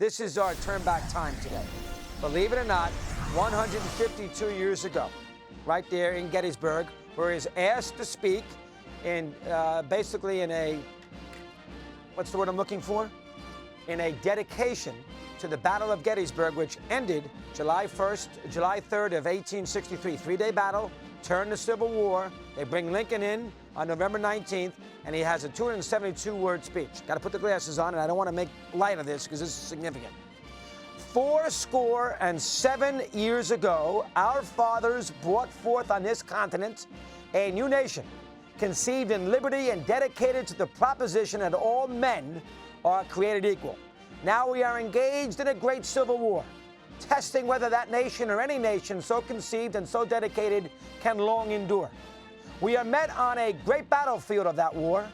This is our turn back time today. Believe it or not, 152 years ago, right there in Gettysburg, where he is asked to speak in basically in a, what's the word I'm looking for? In a dedication to the Battle of Gettysburg, which ended July 3rd of 1863. Three-day battle, turned the Civil War. They bring Lincoln in on November 19th, and he has a 272-word speech. Got to put the glasses on, and I don't want to make light of this because this is significant. 47 years ago, our fathers brought forth on this continent a new nation, conceived in liberty and dedicated to the proposition that all men are created equal. Now we are engaged in a great civil war, testing whether that nation or any nation so conceived and so dedicated can long endure. We are met on a great battlefield of that war.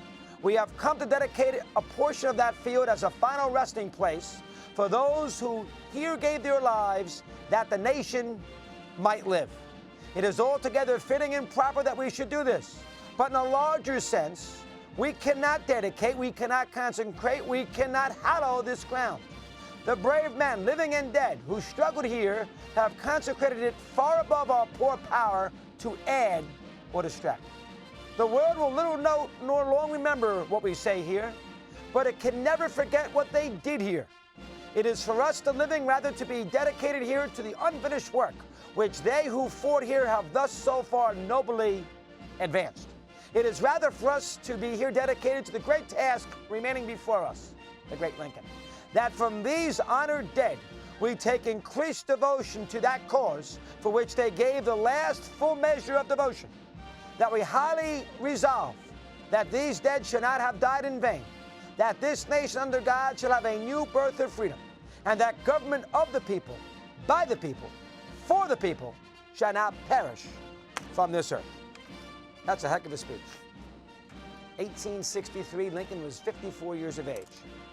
We have come to dedicate a portion of that field as a final resting place for those who here gave their lives that the nation might live. It is altogether fitting and proper that we should do this. But in a larger sense, we cannot dedicate, we cannot consecrate, we cannot hallow this ground. The brave men, living and dead, who struggled here have consecrated it far above our poor power to add or distract. The world will little note nor long remember what we say here, but it can never forget what they did here. It is for us, the living, rather to be dedicated here to the unfinished work, which they who fought here have thus so far nobly advanced. It is rather for us to be here dedicated to the great task remaining before us, the great Lincoln, that from these honored dead we take increased devotion to that cause for which they gave the last full measure of devotion, that we highly resolve that these dead shall not have died in vain, that this nation under God shall have a new birth of freedom, and that government of the people, by the people, for the people, shall not perish from this earth. That's a heck of a speech. 1863, Lincoln was 54 years of age.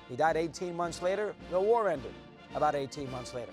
He died 18 months later. The war ended about 18 months later.